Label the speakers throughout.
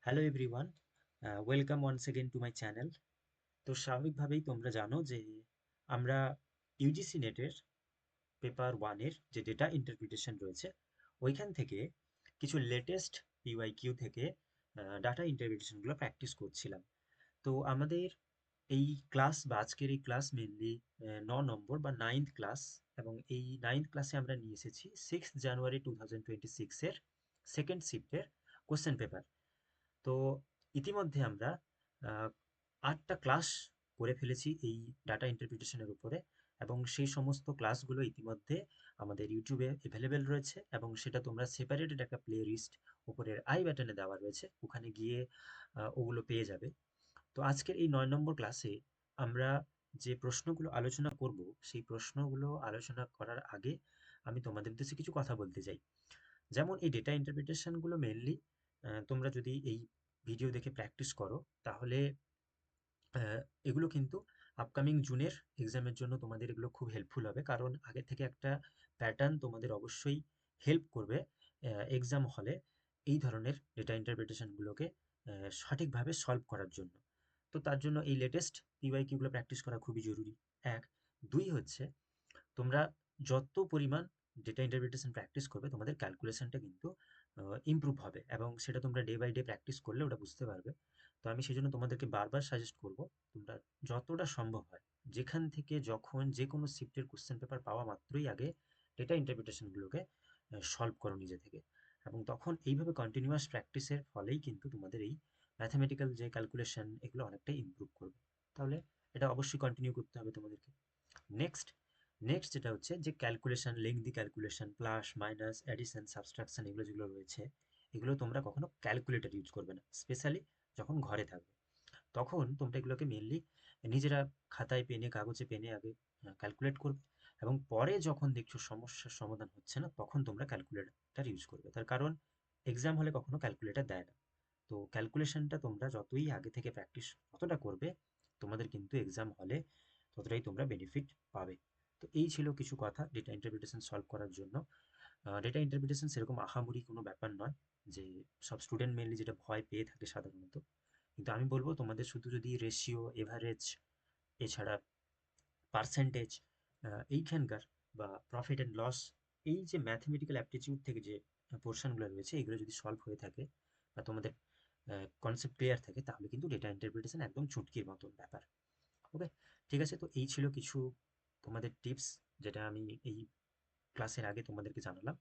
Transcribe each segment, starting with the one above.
Speaker 1: Hello everyone, welcome once again to my channel. তো স্বাভাবিকভাবেই তোমরা জানো যে আমরা ইউজিসি নেটের পেপার ওয়ানের যে ডেটা ইন্টারপ্রিটেশন রয়েছে ওইখান থেকে কিছু লেটেস্ট পিওয়াইকিউ থেকে ডাটা ইন্টারপ্রিটেশনগুলো প্র্যাকটিস করছিলাম। তো আমাদের এই ক্লাস বা আজকের এই ক্লাস মেনলি 9 নম্বর বা নাইন্থ ক্লাস, এবং এই নাইন্থ ক্লাসে আমরা নিয়ে এসেছি 6 জানুয়ারি 2026-এর সেকেন্ড শিফটের কোশ্চেন পেপার। তো ইতিমধ্যে আমরা আহ, 8টা ক্লাস করে ফেলেছি এই ডাটা ইন্টারপ্রিটেশনের উপরে, এবং সেই সমস্ত ক্লাসগুলো ইতিমধ্যে আমাদের ইউটিউবে অ্যাভেলেবেল রয়েছে, এবং সেটা তোমরা সেপারেটেড একটা প্লে লিস্ট উপরের আই বাটনে দেওয়া রয়েছে, ওখানে গিয়ে ওগুলো পেয়ে যাবে। তো আজকের এই 9 নম্বর ক্লাসে আমরা যে প্রশ্নগুলো আলোচনা করব, সেই প্রশ্নগুলো আলোচনা করার আগে আমি তোমাদের উদ্দেশ্যে কিছু কথা বলতে চাই। যেমন এই ডেটা ইন্টারপ্রিটেশনগুলো মেনলি তোমরা যদি এই ভিডিও দেখে প্র্যাকটিস করো, তাহলে এগুলো কিন্তু আপকামিং জুনের এক্সামের জন্য তোমাদের এগুলো খুব হেল্পফুল হবে, কারণ আগে থেকে একটা প্যাটার্ন তোমাদের অবশ্যই হেল্প করবে এক্সাম হলে এই ধরনের ডেটা ইন্টারপ্রিটেশনগুলোকে সঠিকভাবে সলভ করার জন্য। তো তার জন্য এই লেটেস্ট পিওয়াইকিউগুলো প্র্যাকটিস করা খুবই জরুরি। এক, দুই হচ্ছে, তোমরা যত পরিমাণ ডেটা ইন্টারপ্রিটেশন প্র্যাকটিস করবে, তোমাদের ক্যালকুলেশনটা কিন্তু ইমপ্রুভ হবে, এবং সেটা তোমরা ডে বাই ডে প্র্যাকটিস করলে ওটা বুঝতে পারবে। তো আমি সেই জন্য তোমাদেরকে বারবার সাজেস্ট করব, তোমরা যতটা সম্ভব হয় যেখান থেকে যখন যে কোনো শিফটের কোশ্চেন পেপার পাওয়া মাত্রই আগে ডেটা ইন্টারপ্রিটেশনগুলোকে সলভ করো নিজে থেকে, এবং তখন এইভাবে কন্টিনিউয়াস প্র্যাকটিসের ফলেই কিন্তু তোমাদের এই ম্যাথমেটিক্যাল যে ক্যালকুলেশন এগুলো অনেকটাই ইমপ্রুভ করবে। তাহলে এটা অবশ্যই কন্টিনিউ করতে হবে তোমাদেরকে। নেক্সট নেক্সট যেটা হচ্ছে যে calculation, lengthy calculation, plus minus, addition, subtraction, এগুলো যেগুলো রয়েছে, এগুলো তোমরা কখনো ক্যালকুলেটর ইউজ করবে না, স্পেশালি যখন ঘরে থাকবে। তখন তোমরা এগুলোকে মেনলি নিজেরা খাতায় পেনে, কাগজে পেনে আগে ক্যালকুলেট করবে, এবং পরে যখন দেখছো সমস্যার সমাধান হচ্ছে না, তখন তোমরা ক্যালকুলেটর ইউজ করবে। তার কারণ এক্সাম হলে কখনো ক্যালকুলেটর দেয় না। তো ক্যালকুলেশনটা তোমরা যতই আগে থেকে প্র্যাকটিস যতটা করবে, তোমাদের কিন্তু এক্সাম হলে ততটাই তোমরা বেনিফিট পাবে। তো এই ছিল কিছু কথা ডেটা ইন্টারপ্রিটেশন সলভ করার জন্য। ডেটা ইন্টারপ্রিটেশন সেরকম আহামরি কোনো ব্যাপার নয় যে সব স্টুডেন্ট মেনলি যেটা ভয় পেয়ে থাকে সাধারণত। কিন্তু আমি বলবো, তোমাদের শুধু যদি রেশিও, এভারেজ, এছাড়া পার্সেন্টেজ, এইখানকার বা প্রফিট অ্যান্ড লস, এই যে ম্যাথমেটিক্যাল অ্যাপটিটিউড থেকে যে পোর্শনগুলো রয়েছে, এগুলো যদি সলভ হয়ে থাকে বা তোমাদের কনসেপ্ট ক্লিয়ার থাকে, তাহলে কিন্তু ডেটা ইন্টারপ্রিটেশন একদম চুটকির মতন ব্যাপার। ওকে, ঠিক আছে। তো এই ছিল কিছু তোমাদের টিপস, যেটা আমি এই ক্লাসের আগে তোমাদেরকে জানালাম।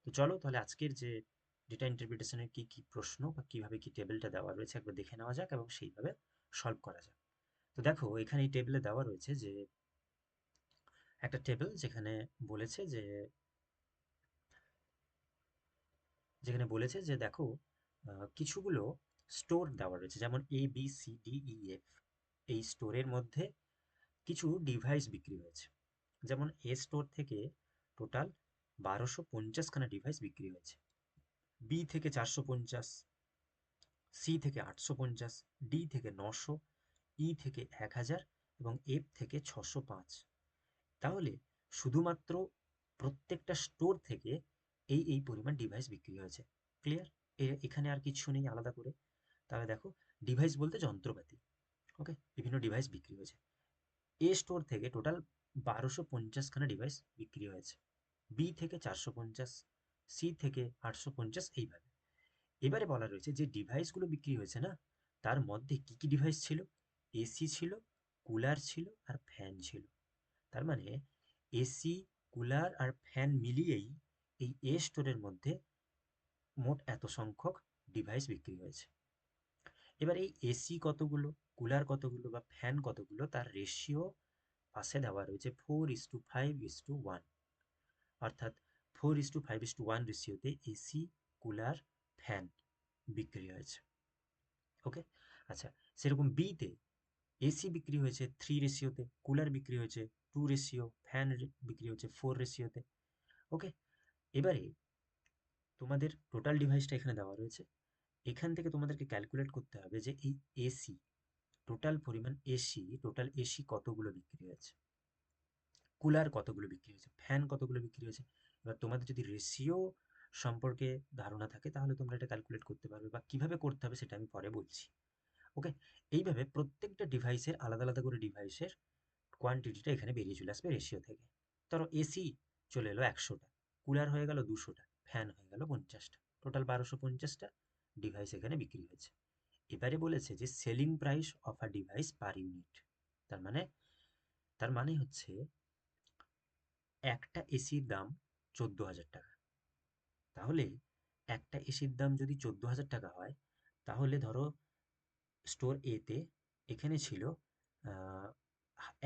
Speaker 1: তো চলো তাহলে আজকের যে ডেটা ইন্টারপ্রিটেশনের কি কি প্রশ্ন বা কিভাবে কি টেবিলটা দেওয়া রয়েছে একবার দেখে নেওয়া যাক, এবং সেইভাবে সলভ করা যাক। তো দেখো, এখানে এই টেবিলে দেওয়া রয়েছে যে একটা টেবিল, যেখানে বলেছে যে দেখো, কিছুগুলো স্টোর দেওয়া রয়েছে, যেমন ABCDEF। এই স্টোরের মধ্যে কিছু ডিভাইস বিক্রি হয়েছে। যেমন এ স্টোর থেকে টোটাল 1250খানা ডিভাইস বিক্রি হয়েছে, বি থেকে 450, সি থেকে 850, ডি থেকে 900, ই থেকে 1000, এবং এফ থেকে 605। তাহলে শুধুমাত্র প্রত্যেকটা স্টোর থেকে এই এই পরিমাণ ডিভাইস বিক্রি হয়েছে। ক্লিয়ার? এখানে আর কিছু নেই আলাদা করে। তাহলে দেখো, ডিভাইস বলতে যন্ত্রপাতি। ওকে, বিভিন্ন ডিভাইস বিক্রি হয়েছে। এ স্টোর থেকে টোটাল 1250খানা ডিভাইস বিক্রি হয়েছে, বি থেকে 450, সি থেকে 850, এইভাবে। এবারে বলা রয়েছে যে ডিভাইসগুলো বিক্রি হয়েছে না, তার মধ্যে কি কি ডিভাইস ছিল? এসি ছিল, কুলার ছিল, আর ফ্যান ছিল। তার মানে এসি, কুলার আর ফ্যান মিলিয়েই এই এ স্টোরের মধ্যে মোট এত সংখ্যক ডিভাইস বিক্রি হয়েছে। এবার এই এসি কতগুলো, কুলার কতগুলো বা ফ্যান কতগুলো, তার রেশিও পাশে দেওয়া রয়েছে 4:5:1। অর্থাৎ 4:5:1 রেশিওতে এসি, কুলার, ফ্যান বিক্রি হয়েছে। ওকে, আচ্ছা, সেরকম বিতে এসি বিক্রি হয়েছে 3 রেশিওতে, কুলার বিক্রি হয়েছে 2 রেশিও, ফ্যান বিক্রি হয়েছে 4 রেশিওতে। ওকে, এবারে তোমাদের টোটাল ডিভাইসটা এখানে দেওয়া রয়েছে। এখান থেকে তোমাদেরকে ক্যালকুলেট করতে হবে যে এই এসি, টোটাল এসি কতগুলো বিক্রি হয়েছে, কুলার কতগুলো বিক্রি হয়েছে, ফ্যান কতগুলো বিক্রি হয়েছে। এবার তোমাদের যদি রেশিও সম্পর্কে ধারণা থাকে তাহলে তোমরা এটা ক্যালকুলেট করতে পারবে, বা কিভাবে করতে হবে সেটা আমি পরে বলছি। ওকে, এইভাবে প্রত্যেকটা ডিভাইসের আলাদা আলাদা করে ডিভাইসের কোয়ান্টিটিটা এখানে বেরিয়ে চলে আসবে রেশিও থেকে। ধরো এসি চলে এলো 100টা, কুলার হয়ে গেল 200টা, ফ্যান হয়ে গেল 50টা, টোটাল 1250টা ডিভাইস এখানে বিক্রি হয়েছে। এবারে বলেছে যে selling price of a device per unit. তার মানে তার মানে হচ্ছে একটা এসির দাম 14,000 টাকা। তাহলে একটা এসির দাম যদি 14,000 টাকা হয়, তাহলে ধরো স্টোর এতে এখানে ছিল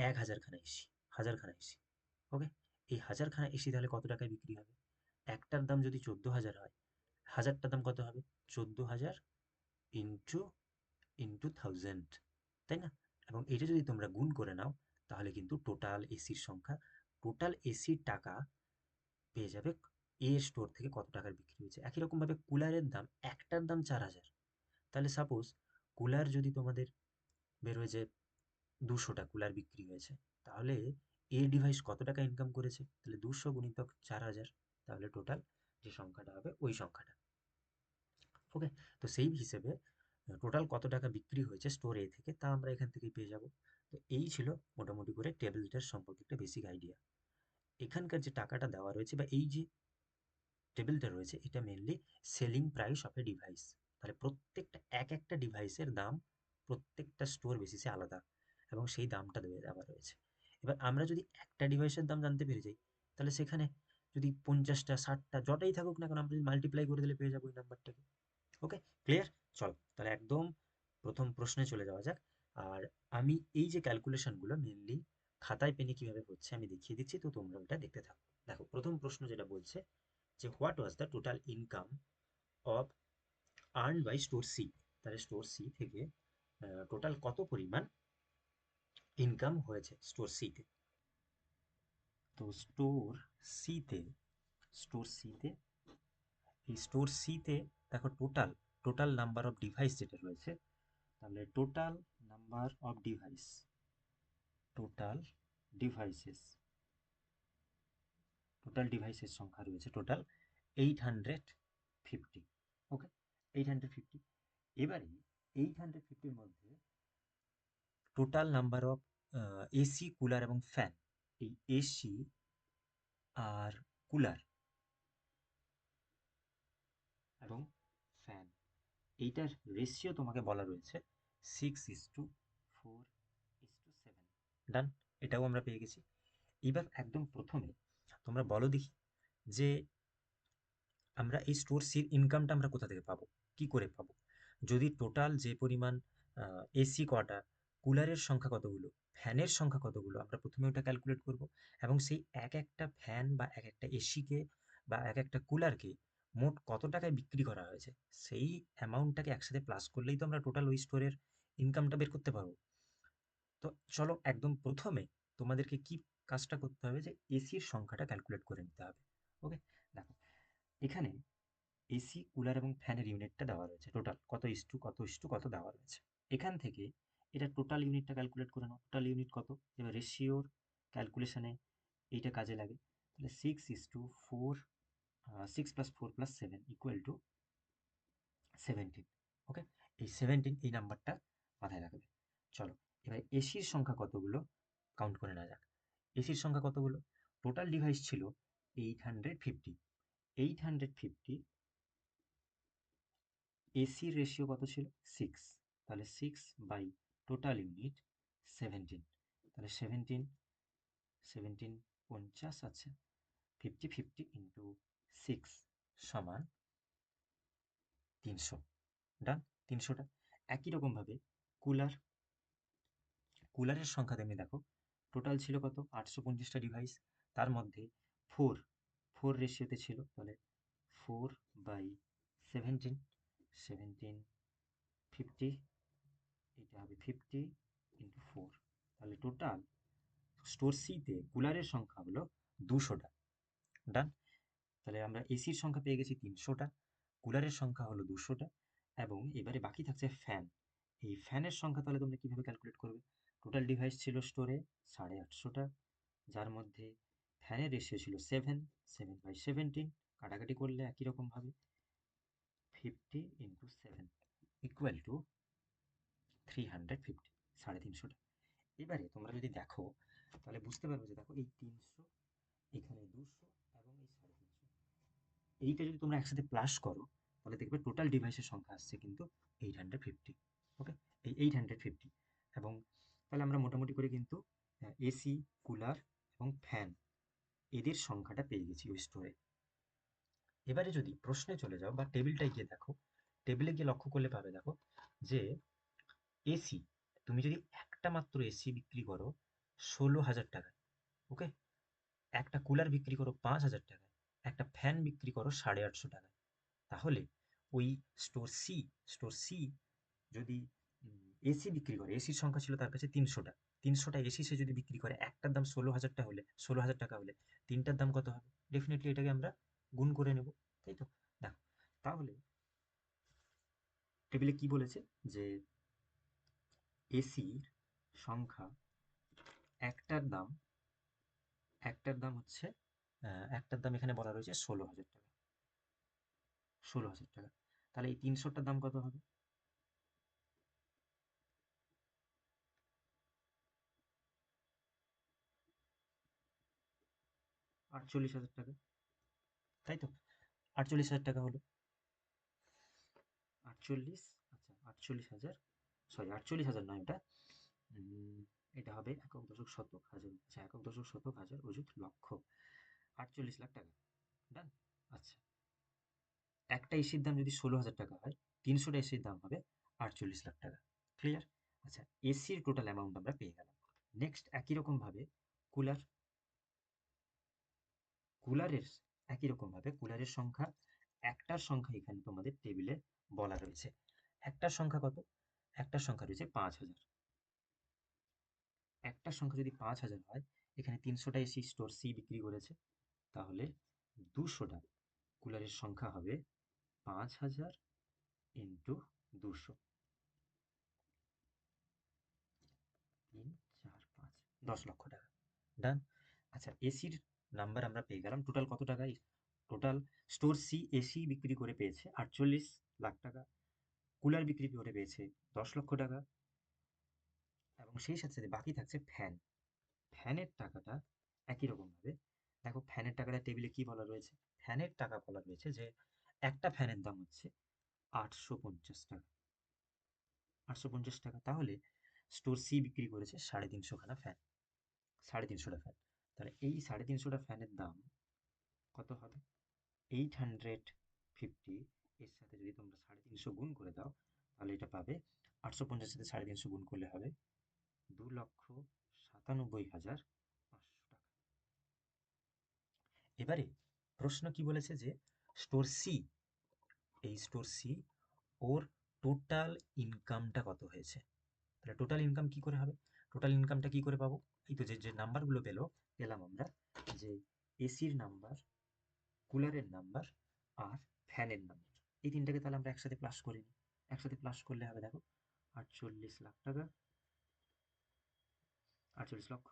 Speaker 1: 1,000খানা এসি, 1000খানা এসি। ওকে, এই 1000খানা এসি তাহলে কত টাকায় বিক্রি হবে? একটার দাম যদি 14,000 হয়, 1000টার দাম কত হবে? 14,000 ইন্টু ইন্টু 1000, তাই না? এবং এটা যদি তোমরা গুণ করে নাও, তাহলে কিন্তু টোটাল এসির সংখ্যা, টোটাল এসির টাকা পেয়ে যাবে এ স্টোর থেকে কত টাকার বিক্রি হয়েছে। একই রকমভাবে কুলারের দাম, একটার দাম 4,000, তাহলে সাপোজ কুলার যদি তোমাদের বের হয়ে যে 200টা কুলার বিক্রি হয়েছে, তাহলে এ ডিভাইস কত টাকা ইনকাম করেছে? তাহলে 200 গুণিতক 4,000, তাহলে টোটাল যে সংখ্যাটা হবে ওই সংখ্যাটা। ওকে, তো সেই হিসেবে টোটাল কত টাকা বিক্রি হয়েছে স্টোর এ থেকে তা আমরা এখান থেকেই পেয়ে যাব। তো এই ছিল মোটামুটি করে টেবিলটার সম্পর্কে একটা বেসিক আইডিয়া। এখানকার যে টাকাটা দেওয়া রয়েছে বা এই যে টেবিলটা রয়েছে, এটা mainly selling price of a device. তাহলে প্রত্যেকটা একটা ডিভাইসের দাম প্রত্যেকটা স্টোর বেসিসে আলাদা, এবং সেই দামটা দেওয়া রয়েছে। এবার আমরা যদি একটা ডিভাইসের দাম জানতে পেরে যাই, তাহলে সেখানে যদি 50টা 60টা যটাই থাকুক না কেন, আমরা যদি মাল্টিপ্লাই করে দিলে পেয়ে যাবো ওই নাম্বারটাকে। ওকে, ক্লিয়ার? চল তাহলে একদম প্রথম প্রশ্নে চলে যাওয়া যাক। আর আমি এই যে ক্যালকুলেশনগুলো মেনলি খাতায় পেনে কিভাবে হচ্ছে আমি দেখিয়ে দিচ্ছি, তো তোমরা ওটা দেখতে থাকো। দেখো প্রথম প্রশ্ন যেটা বলছে যে what was the total income of earn by store C. তাহলে স্টোর সি থেকে টোটাল কত পরিমাণ ইনকাম হয়েছে স্টোর সিতে। তো সিতে স্টোর সিতে এই স্টোর সিতে দেখো টোটাল নাম্বার অফ ডিভাইস যেটা রয়েছে, তাহলে total number of total devices total ডিভাইসের সংখ্যা রয়েছে টোটাল 850। ওকে, 850। এবারে 850-র মধ্যে total number of AC, cooler এবং ফ্যান, এই এসি আর কুলার এবং ফ্যান, এইটার রেশিও তোমাকে বলা রয়েছে 6:4:7। ডান, এটাও আমরা পেয়ে গেছি। এবার একদম প্রথমে তোমরা বলো দেখি যে আমরা এই স্টোর সির ইনকামটা আমরা কোথা থেকে পাবো, কি করে পাবো? যদি টোটাল যে পরিমাণ এসি কটা, কুলারের সংখ্যা কতগুলো, ফ্যানের সংখ্যা কতগুলো, আমরা প্রথমে ওটা ক্যালকুলেট করব। এবং সেই এক একটা ফ্যান বা এক একটা এসিকে বা এক একটা কুলারকে মোট কত টাকায় বিক্রি করা হয়েছে, সেই অ্যামাউন্টটাকে একসাথে প্লাস করলেই তো আমরা টোটাল ওই স্টোরের ইনকামটা বের করতে পারবো। তো চলো একদম প্রথমে তোমাদেরকে কি কাজটা করতে হবে, যে এসির সংখ্যাটা ক্যালকুলেট করে নিতে হবে। ওকে, দেখো এখানে এসি, কুলার এবং ফ্যানের ইউনিটটা দেওয়া রয়েছে, টোটাল কত দেওয়া রয়েছে। এখান থেকে এটা টোটাল ইউনিটটা ক্যালকুলেট করে নাও, টোটাল ইউনিট কত। এবার রেশিওর ক্যালকুলেশনে এইটা কাজে লাগে। তাহলে 6:4, 6+4+7 = 17। ওকে, এই 17 এই নাম্বারটা মাথায় রাখবে। চলো এবার এসির সংখ্যা কতগুলো কাউন্ট করে নেওয়া যাক। এসির সংখ্যা কতগুলো? টোটাল ডিভাইস ছিল 850। 850, এসির রেশিও কত ছিল? 6। তাহলে 6/টোটাল ইউনিট 17। তাহলে 17 50 আছে, 50 ইন্টু 6 সমান 300। ডান, 300টা। একই রকমভাবে কুলার কুলারের সংখ্যা তেমনি দেখো, টোটাল ছিল কত? 850টা ডিভাইস, তার মধ্যে 4 রেশিওতে ছিল, তাহলে 4/17, 17 50, এটা হবে 50 × 4। তাহলে টোটাল স্টোর সিতে কুলারের সংখ্যা হলো 200টা। ডান, তাহলে আমরা এসির সংখ্যা পেয়ে গেছি 300টা, কুলারের সংখ্যা হলো 200টা, এবং এবারে বাকি থাকছে ফ্যান। এই ফ্যানের সংখ্যা তাহলে তোমরা কিভাবে ক্যালকুলেট করবে? টোটাল ডিভাইস ছিল স্টোরে 850টা, যার মধ্যে ফ্যানের রেশিও ছিল 7, 7/17 কাটাকাটি করলে একই রকম ভাবে 50 ইন্টু 7 ইকুয়াল টু 350, 350টা। এবারে তোমরা যদি দেখো তাহলে বুঝতে পারবে যে দেখো এই 300, এখানে 200 এবং এই 350, এইটা যদি তোমরা একসাথে প্লাস করো তাহলে দেখবে টোটাল ডিভাইসের সংখ্যা আসছে কিন্তু 850। ওকে, এই 850। এবং তাহলে আমরা মোটামুটি করে কিন্তু এসি, কুলার এবং ফ্যান এদের সংখ্যাটা পেয়ে গেছি ওই স্টোরে। এবারে যদি প্রশ্নে চলে যাও বা টেবিলটায় গিয়ে দেখো, টেবিলে গিয়ে লক্ষ্য করলে পাবে দেখো যে এসি, তুমি যদি একটা মাত্র এসি বিক্রি করো 16,000 টাকায়, ওকে, একটা কুলার বিক্রি করো 5,000 টাকায়, একটা ফ্যান বিক্রি করো 850 টাকায়, তাহলে ওই স্টোর সি, স্টোর সি যদি এসি বিক্রি করে, এসির সংখ্যা ছিল তার কাছে 300টা, 300টা এসি সে যদি বিক্রি করে, একটার দাম 16,000 হলে, 16,000 টাকা হলে তিনটার দাম কত হবে? ডেফিনেটলি এটাকে আমরা গুণ করে নেব, তাই তো? দেখো তাহলে টেবিলে কি বলেছে যে এসির সংখ্যা, একটার দাম, একটার দাম হচ্ছে একটার দাম এখানে বলা রয়েছে 16,000 টাকা, 16,000 টাকা। তাহলে এই 300টার দাম কত হবে? 48,000 টাকা, তাই তো? 48,000 টাকা হলো। 48, আচ্ছা 48,000, সরি 48,000 নয় এটা, এটা হবে একক দশক শতক হাজার, আচ্ছা একক দশক শতক হাজার অযুত লক্ষ, 48 লাখ টাকা। ডান। আচ্ছা, একটা এসির দাম যদি 16,000 টাকা হয়, 300টা এসির দাম হবে 48 লাখ টাকা। ক্লিয়ার? আচ্ছা, এসির টোটাল অ্যামাউন্ট আমরা পেয়ে গেলাম। নেক্সট একই রকম ভাবে কুলার, কুলারের একই রকম ভাবে কুলারের সংখ্যা, একটার সংখ্যা এখানে তোমাদের টেবিলে বলা রয়েছে। একটার সংখ্যা কত? একটার সংখ্যা রয়েছে 5,000। একটার সংখ্যা যদি 5,000 হয়, এখানে 300টা এসি স্টোর সি বিক্রি করেছে, তাহলে 200টা কুলারের সংখ্যা হবে 5,000 ইন্টু 200, 3, 4, 5, 10 লক্ষ টাকা। ডান। আচ্ছা, এসির নাম্বার আমরা পেয়ে গেলাম। টোটাল কত টাকা? টোটাল স্টোর সি এসি বিক্রি করে পেয়েছে 48 লাখ টাকা, কুলার বিক্রি করে পেয়েছে 10 লক্ষ টাকা, এবং সেই সাথে সাথে বাকি থাকছে ফ্যান। ফ্যানের টাকাটা একই রকম ভাবে দেখো, ফ্যানের টাকাটা টেবিলে কি বলা রয়েছে? ফ্যানের টাকা বলা রয়েছে যে একটা ফ্যানের দাম হচ্ছে 850 টাকা, 850 টাকা। তাহলে স্টোর সি বিক্রি করেছে 350 খানা ফ্যান, 350টা ফ্যান। তাহলে এই 350টা ফ্যানের দাম কত হবে? 850, এর সাথে যদি তোমরা 350 গুণ করে দাও তাহলে এটা পাবে, 850 সাথে 350 গুণ করলে হবে 2,97,500 টাকা। এবারে প্রশ্ন কি বলেছে যে স্টোর সি, এই স্টোর সি ওর টোটাল ইনকামটা কত হয়েছে? তাহলে টোটাল ইনকাম কি করে হবে? টোটাল ইনকামটা কি করে পাবো? এই তো যে যে নাম্বারগুলো পেলাম আমরা, যে এসির নাম্বার, কুলারের নাম্বার আর ফ্যানের নাম্বার, এই তিনটাকে তাহলে আমরা একসাথে প্লাস করে নিই। একসাথে প্লাস করলে হবে দেখো 48 লাখ টাকা, 48 লক্ষ,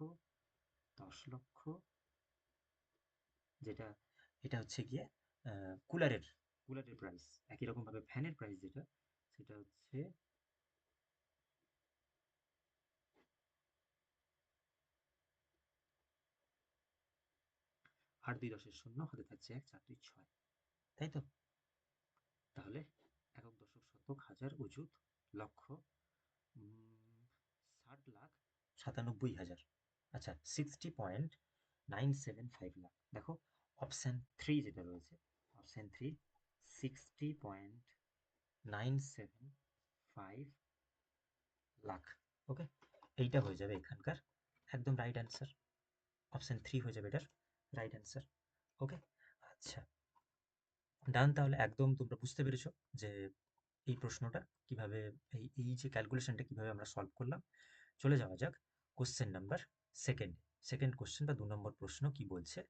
Speaker 1: 10 লক্ষ, যেটা এটা হচ্ছে গিয়ে কুলারের, কুলারের প্রাইস। একই রকম ভাবে ফ্যানের প্রাইস যেটা, সেটা হচ্ছে 8 2 10 0, হাতে থাকছে 1, 4 2 6, তাই তো? তাহলে একক দশক শতক হাজার অযুত লক্ষ, 60,97,500। আচ্ছা, 60.975 লাখ। দেখো অপশন 3 যেটা রয়েছে, অপশন 3, 60.975 লাখ। ওকে, এইটা হয়ে যাবে এখানকার একদম রাইট অ্যান্সার। অপশন 3 হয়ে যাবে এটার রাইট অ্যান্সার। ওকে, আচ্ছা ডান। তাহলে একদম তোমরা বুঝতে পেরেছো যে এই প্রশ্নটা কিভাবে, এই এই যে ক্যালকুলেশনটা কিভাবে আমরা সলভ করলাম। চলে যাওয়া যাক question number second, second question বা 2 নম্বর প্রশ্ন কি বলছে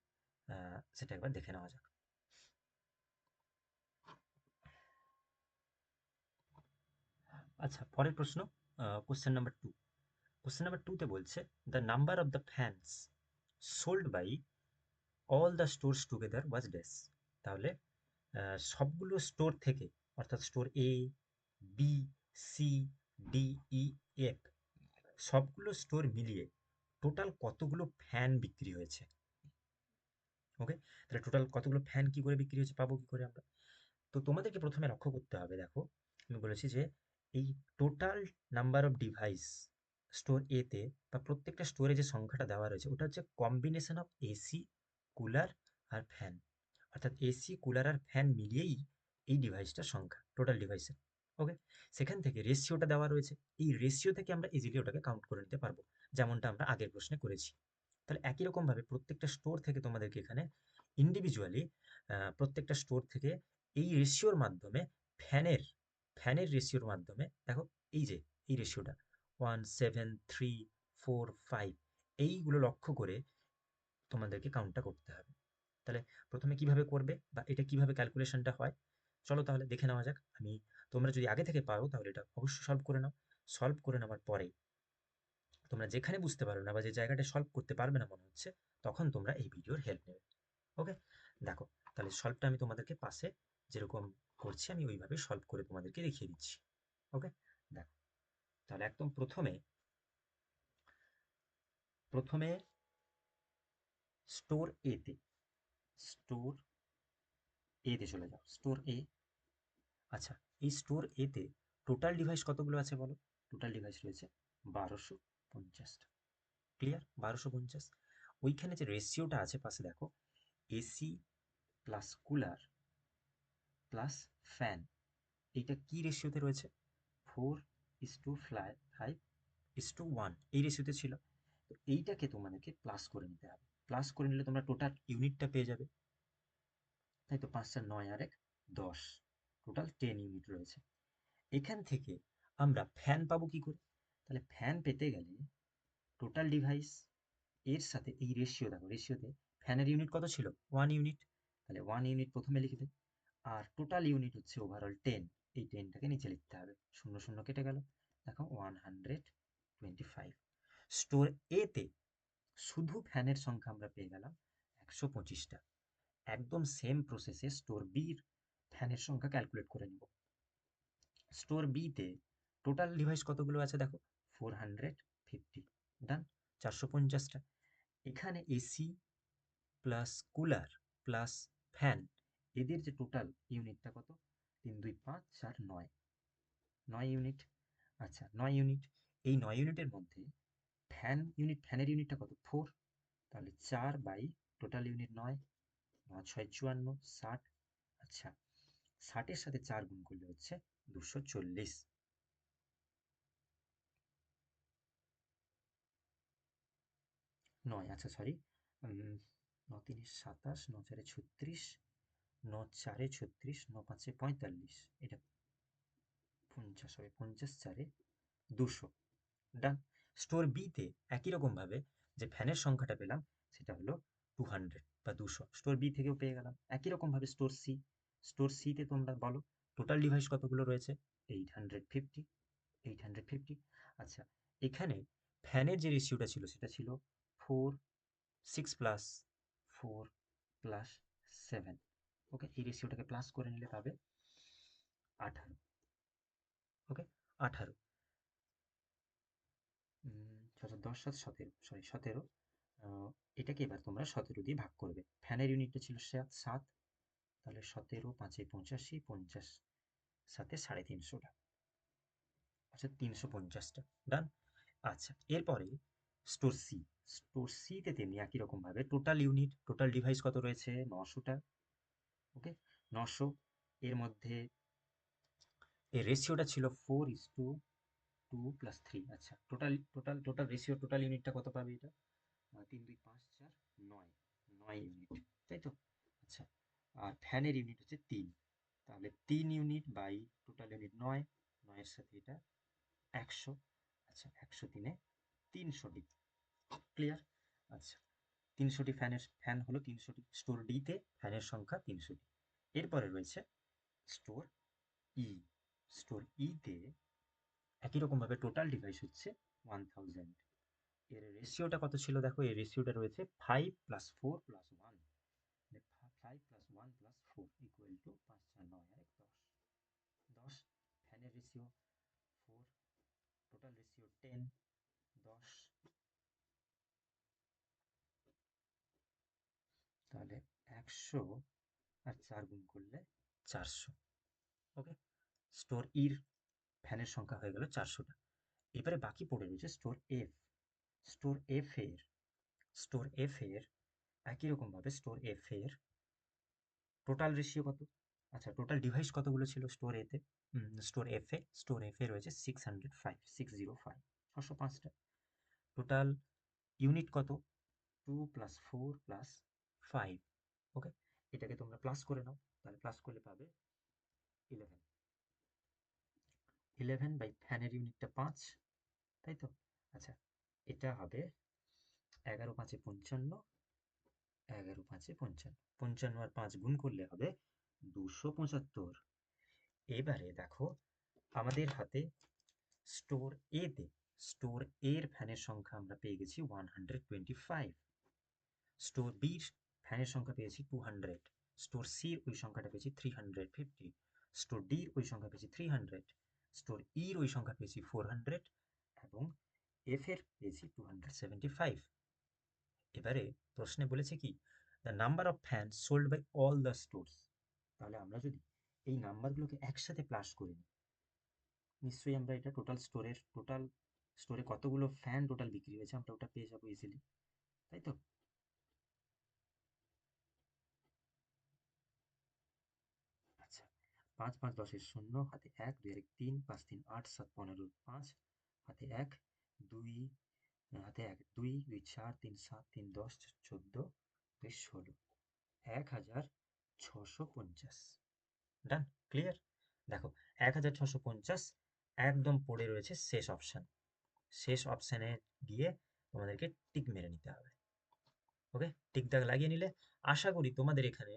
Speaker 1: সেটা একবার দেখে নেওয়া যাক। আচ্ছা, পরের প্রশ্ন, কোশ্চেন নাম্বার 2। কোশ্চেন নাম্বার 2 তে বলছে the number of the fans sold by all the stores together was dash. তাহলে সবগুলো স্টোর থেকে, অর্থাৎ store A, B, C, D, E, F, সবগুলো স্টোর মিলিয়ে টোটাল কতগুলো ফ্যান বিক্রি হয়েছে। ওকে, তাহলে টোটাল কতগুলো ফ্যান কি করে বিক্রি হয়েছে পাবো কি করে আমরা? তো তোমাদেরকে প্রথমে লক্ষ্য করতে হবে, দেখো আমি বলেছি যে এই total number of device store E তে বা প্রত্যেকটা স্টোরে যে সংখ্যাটা দেওয়া রয়েছে ওটা হচ্ছে কম্বিনেশন অফ এসি, কুলার আর ফ্যান, অর্থাৎ এসি, কুলার আর ফ্যান মিলিয়েই এই ডিভাইসটার সংখ্যা, টোটাল ডিভাইসের। ওকে, সেখান থেকে রেশিওটা দেওয়া রয়েছে, এই রেশিও থেকে আমরা ইজিলি ওটাকে কাউন্ট করে নিতে পারবো, যেমনটা আমরা আগের প্রশ্নে করেছি। তাহলে একই রকমভাবে প্রত্যেকটা স্টোর থেকে তোমাদেরকে এখানে ইন্ডিভিজুয়ালি প্রত্যেকটা স্টোর থেকে এই রেশিওর মাধ্যমে ফ্যানের ফ্যানের রেশিওর মাধ্যমে দেখো, এই যে এই রেশিওটা 1 7 3 4 5, এইগুলো লক্ষ্য করে তোমাদেরকে কাউন্টটা করতে হবে। তাহলে প্রথমে কিভাবে করবে বা এটা কিভাবে ক্যালকুলেশনটা হয়, চলো তাহলে দেখে নেওয়া যাক। তোমরা যদি আগে থেকে পারো তাহলে এটা অবশ্যই সলভ করে নাও। সলভ করে নেওয়ার পরে তোমরা যেখানে বুঝতে পারো না বা যে জায়গাটা সলভ করতে পারবে না মনে হচ্ছে, তখন তোমরা এই ভিডিওর হেল্প নেবে। ওকে, দেখো তাহলে সলভটা আমি তোমাদেরকে পাশে যেরকম করছি আমি ওইভাবে সলভ করে তোমাদেরকে দেখিয়ে দিচ্ছি। ওকে, দেখো তাহলে একদম প্রথমে প্রথমে স্টোর এ তে, স্টোর এ তে চলে যাও, স্টোর এ। আচ্ছা, এই স্টোর এ তে টোটাল ডিভাইস কতগুলো আছে বলো? টোটাল ডিভাইস রয়েছে 1250টা। ক্লিয়ার? 1250। ওইখানে যে রেশিওটা আছে পাশে দেখো, AC plus cooler plus fan, এইটা কি রেশিওতে রয়েছে? 4:5:1 এই রেশিওতে ছিল। তো এইটাকে তোমাদেরকে প্লাস করে নিতে হবে। প্লাস করে নিলে তোমরা টোটাল ইউনিটটা পেয়ে যাবে। তাই তো, 5 আর 9 আর 1 10, টোটাল 10 ইউনিট রয়েছে। এখান থেকে আমরা ফ্যান পাবো কি করে? তাহলে ফ্যান পেতে গেলে টোটাল ডিভাইস এর সাথে এই রেশিও, দেখো রেশিওতে ফ্যানের ইউনিট কত ছিল? 1 ইউনিট। তাহলে 1 ইউনিট প্রথমে লিখবে, আর টোটাল ইউনিট হচ্ছে ওভারঅল 10, এই 10টাকে নিচে লিখতে হবে, শূন্য শূন্য কেটে গেল, দেখো 125। স্টোর এ তে শুধু ফ্যানের সংখ্যা আমরা পেয়ে গেলাম 125টা। একদম সেম প্রসেসে স্টোর বির ফ্যানের সংখ্যা ক্যালকুলেট করে নিব। স্টোর বি তে টোটাল ডিভাইস কতগুলো আছে দেখো, 450। ডান, 450টা। এখানে AC plus cooler plus fan, এদের যে টোটাল ইউনিটটা কত? 3 2 5 4 9, 9 ইউনিট। আচ্ছা, 9 ইউনিট। এই 9 ইউনিটের মধ্যে ফ্যানের ইউনিটটা কত? 4। তাহলে 4 বাই টোটাল ইউনিট 9, 9 6 54, 60। আচ্ছা, 60-এর সাথে 4 গুণ করলে হচ্ছে 240। 9, আচ্ছা সরি, 9 3 27, 9 4 36, 9 4 36, 9 5 45, এটা 50 হবে, 50 4 200। ডান। স্টোর বিতে একই রকমভাবে যে ফ্যানের সংখ্যাটা পেলাম সেটা হলো 200 বা 200, স্টোর বি থেকেও পেয়ে গেলাম। একই রকমভাবে স্টোর সি, স্টোর সিতে তোমরা বলো টোটাল ডিভাইস কতগুলো রয়েছে? 850, 850। আচ্ছা, এখানে ফ্যানের যে রেশিওটা ছিল সেটা ছিল 4 6 প্লাস 4 প্লাস 7। ওকে, এই রেশিওটাকে প্লাস করে নিলে পাবে 18। ওকে, 18, 10 7 17, সরি 17। এটাকে এবার তোমরা 17 দিয়ে ভাগ করবে। ফ্যানের ইউনিটটা ছিল 7, তাহলে 17 5 85, 50 সাথে 350টা, আচ্ছা 350টা। ডান। আচ্ছা, এরপরে স্টোর সি, স্টোর সিতে তেমনি একই রকমভাবে টোটাল ইউনিট, টোটাল ডিভাইস কত রয়েছে? 900টা। ওকে, 900। এর মধ্যে এর রেশিওটা ছিল 4:2 + 3। আচ্ছা, টোটাল রেশিও, টোটাল ইউনিটটা কত পাবে এটা? 3 2 5 4 9, 9 ইউনিট, তাই তো? আচ্ছা, আর ফ্যানের ইউনিট হচ্ছে 3, তাহলে 3 ইউনিট বাই টোটাল ইউনিট 9, 9-এর সাথে এটা 100। আচ্ছা, 100 300টি। ক্লিয়ার? আচ্ছা, 300টি ফ্যান হলো 300টি। স্টোর ডিতে ফ্যানের সংখ্যা 300টি। এরপরে রয়েছে স্টোর ই। স্টোর ইতে একই রকমভাবে টোটাল ডিভাইস হচ্ছে 1000। এর রেশিওটা কত ছিল দেখো, এর রেশিওটা রয়েছে 5 + 4 + 1, 5 + 1 + 4 ইকুয়াল টু 5 4 9 আর 1 10 10 ফ্যানের রেশিও 4 টোটাল রেশিও 10 10 তাহলে 100 আর 4 গুণ করলে 400। ওকে, স্টোর ইর ফ্যানের সংখ্যা হয়ে গেল 400টা। এবারে বাকি পড়ে রয়েছে স্টোর এফ। স্টোর এফ এর স্টোর এফ এর একই রকম ভাবে স্টোর এফ এর টোটাল রেশিও কত? আচ্ছা, টোটাল ডিভাইস কতগুলো ছিল স্টোর এতে? স্টোর এফ এ রয়েছে 605 605 605টা। টোটাল ইউনিট কত? 2 প্লাস 4 প্লাস 5। ওকে, এটাকে তোমরা প্লাস করে নাও, তাহলে প্লাস করলে পাবে 11। 11 বাই ফ্যানের ইউনিটটা 5, তাই তো? আচ্ছা, এটা হবে 11 5 55, 11 5 55, 55 আর 5 গুণ করলে হবে 275। এবারে দেখো আমাদের হাতে স্টোর এ তে স্টোর এর ফ্যানের সংখ্যা আমরা পেয়ে গেছি 125, স্টোর বির ফ্যানের সংখ্যা পেয়েছি 200, স্টোর সির ওই সংখ্যাটা পেয়েছি 350, স্টোর ডির ওই সংখ্যা পেয়েছি 300, স্টোর ইর ওই সংখ্যা পেয়েছি 400 এবং এফ এর পেয়েছি 275। এবারে প্রশ্নে বলেছে কি, the number of fan sold by all the stores. তাহলে আমরা যদি এই নাম্বারগুলোকে একসাথে প্লাস করি, নিশ্চয়ই আমরা এটা টোটাল স্টোরে কতগুলো ফ্যান টোটাল বিক্রি হয়েছে আমরা ওটা পেয়ে যাবো ইজিলি, তাই তো? আচ্ছা, 5 5 10 শূন্য, হাতে 1 2 1 3 5 3 8 7 15 5, হাতে 1 2, হাতে 1 2 2 4 3 7 3 10 14 2 16, 1650। ডান, ক্লিয়ার? দেখো 1650 একদম পড়ে রয়েছে শেষ অপশন। শেষ অপশানে গিয়ে তোমাদেরকে টিক মেরে নিতে হবে। ওকে, টিক দাগ লাগিয়ে নিলে আশা করি তোমাদের এখানে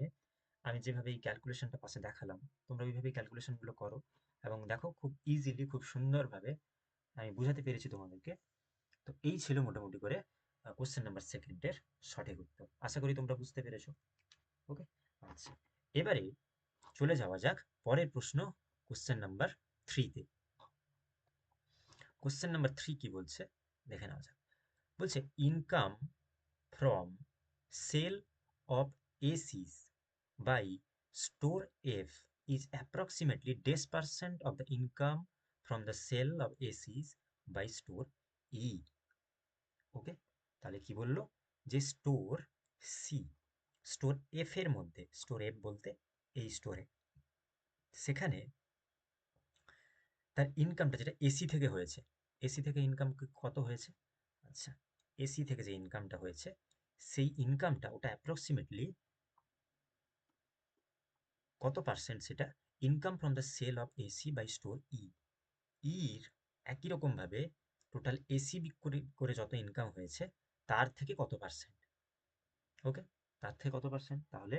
Speaker 1: আমি যেভাবে এই ক্যালকুলেশনটা পাশে দেখালাম তোমরা ওইভাবেই ক্যালকুলেশনগুলো করো এবং দেখো খুব ইজিলি খুব সুন্দরভাবে আমি বুঝাতে পেরেছি তোমাদেরকে। তো এই ছিল মোটামুটি করে কোশ্চেন নাম্বার সেকেন্ডের সঠিক উত্তর। আশা করি তোমরা বুঝতে পেরেছো। ওকে, আচ্ছা, এবারে চলে যাওয়া যাক পরের প্রশ্ন, কোশ্চেন নাম্বার 3-তে। কোশ্চেন নাম্বার 3 কি বলছে দেখে নেওয়া যাক। বলছে income from sale of ACs by store F is approximately %, of the income from the sale of ACs by store E. ওকে, তাহলে কি বললো যে স্টোর সি, স্টোর এফ এর মধ্যে, স্টোর এফ বলতে এই স্টোরে, সেখানে তার ইনকামটা যেটা এসি থেকে হয়েছে, এসি থেকে ইনকাম কত হয়েছে? আচ্ছা, এসি থেকে যে ইনকামটা হয়েছে সেই ইনকামটা ওটা অ্যাপ্রক্সিমেটলি কত পার্সেন্ট, সেটা income from the sale of AC by store E. ইর একই রকমভাবে টোটাল এসি বিক্রি করে যত ইনকাম হয়েছে তার থেকে কত পার্সেন্ট। ওকে, তার থেকে কত পার্সেন্ট, তাহলে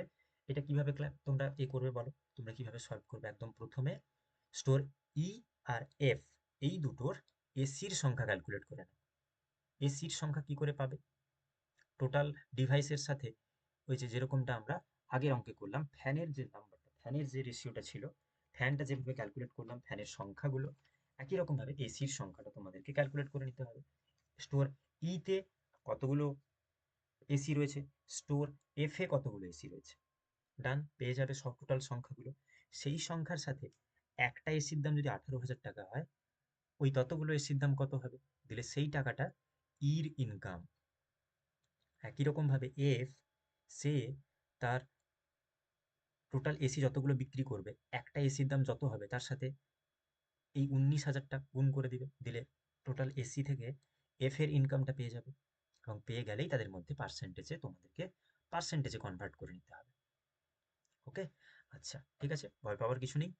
Speaker 1: এটা কিভাবে তোমরা করবে বলো, তোমরা কিভাবে সলভ করবে? একদম প্রথমে স্টোর ই আর এফ এই দুটোর এসির সংখ্যা ক্যালকুলেট করে নাও। এসির সংখ্যা কি করে পাবে? টোটাল ডিভাইসের সাথে ওই যে যেরকমটা আমরা আগের অঙ্কে করলাম, ফ্যানের যে নাম্বারটা, ফ্যানের যে রেশিওটা ছিল, ফ্যানটা যেভাবে ক্যালকুলেট করলাম ফ্যানের সংখ্যাগুলো, একই রকমভাবে এসির সংখ্যাটা তোমাদেরকে ক্যালকুলেট করে নিতে হবে। স্টোর ইতে কতগুলো এসি রয়েছে, স্টোর এফ এ কতগুলো এসি রয়েছে, ডান, পেয়ে যাবে সব টোটাল সংখ্যাগুলো। সেই সংখ্যার সাথে একটা এসির দাম যদি 18,000 টাকা হয়, ওই ততগুলো এসির দাম কত হবে দিলে সেই টাকাটা ইর ইনকাম। একই রকমভাবে এফ, সে তার টোটাল এসি যতগুলো বিক্রি করবে একটা এসির দাম যত হবে তার সাথে এই 19,000টা গুণ করে দিলে টোটাল এসি থেকে এফ এর ইনকামটা পেয়ে যাবে এবং পেয়ে গেলেই তাদের মধ্যে তোমাদেরকে পার্সেন্টেজে কনভার্ট করে নিতে হবে। ওকে, আচ্ছা, ঠিক আছে, ভয় পাওয়ার কিছু নেই,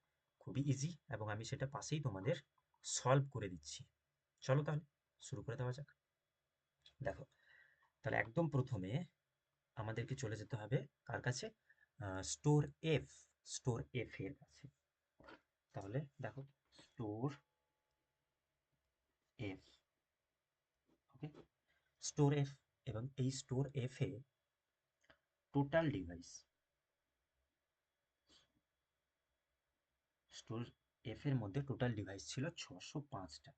Speaker 1: খুবই ইজি এবং আমি সেটা পাশেই তোমাদের সলভ করে দিচ্ছি। চলো তাহলে শুরু করে দেওয়া যাক। দেখো, তাহলে একদম প্রথমে আমাদেরকে চলে যেতে হবে কার কাছে? স্টোর এফ, স্টোর এফ এর কাছে। তাহলে দেখো স্টোর এফ, ওকে, স্টোর এফ এবং এই স্টোর এফ এ টোটাল ডিভাইস, স্টোর এফ এর মধ্যে টোটাল ডিভাইস ছিল 605টা।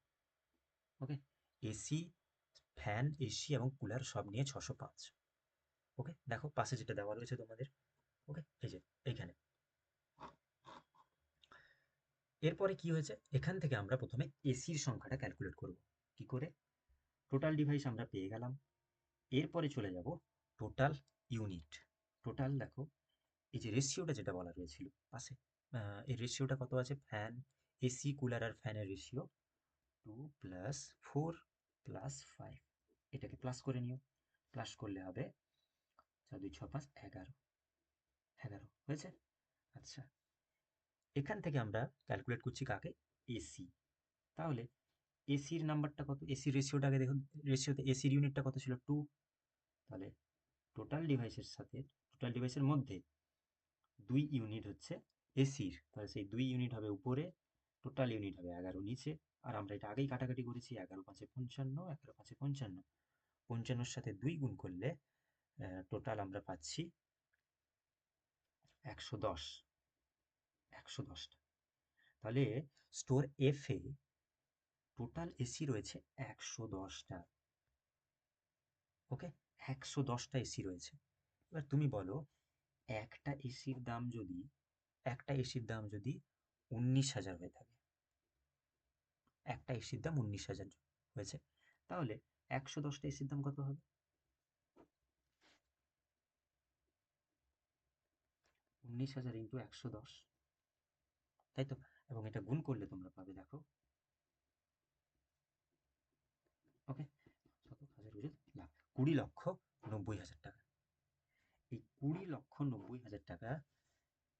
Speaker 1: ওকে, এসি, ফ্যান, এসি এবং কুলার সব নিয়ে 605। ওকে, দেখো পাশে যেটা দেওয়া রয়েছে তোমাদের। ওকে, এই যে এইখানে। এরপরে কি হয়েছে, এখান থেকে আমরা প্রথমে এসির সংখ্যাটা ক্যালকুলেট করব। কি করে? টোটাল ডিভাইস আমরা পেয়ে গেলাম। এরপরে চলে যাব টোটাল ইউনিট। টোটাল দেখো, এই যে রেশিওটা যেটা বলা রয়েছিল পাশে, এই রেশিওটা কত আছে? ফ্যান, এসি, কুলার আর ফ্যানের রেশিও 2+4+5। এটাকে প্লাস করে নিও। প্লাস করলে হবে 4 2 6 5 11। 11 হয়েছে। আচ্ছা, এখান থেকে আমরা ক্যালকুলেট করছি কাকে? এসি। তাহলে এসির নাম্বারটা কত? এসির রেশিওটাকে দেখুন, রেশিওতে এসির ইউনিটটা কত ছিল? 2। তাহলে টোটাল ডিভাইসের সাথে, টোটাল ডিভাইসের মধ্যে 2 ইউনিট হচ্ছে এসির, তাহলে সেই 2 ইউনিট হবে উপরে, টোটাল ইউনিট হবে 11 নিচে। আর আমরা এটা আগেই কাটাকাটি করেছি, 11 5 55, 11 5 55, 55 সাথে 2 গুণ করলে টোটাল আমরা পাচ্ছি 110। 110টা। তাহলে স্টোর এফ এ টোটাল এসি রয়েছে 110টা। ওকে, 110টা এসি রয়েছে। এবার তুমি বলো, একটা এসির দাম যদি, একটা এসির দাম যদি 19,000 হয়ে থাকে, একটা এসির দাম 19,000 হয়েছে, তাহলে 110টা এসির দাম কত হবে? 19,000 ইন্টু 110, তাই তো? এবং এটা গুণ করলে তোমরা পাবে, দেখো, ওকে, শতক, হাজার, অযুত, লাখ, 20,90,000 টাকা। এই 20,90,000 টাকা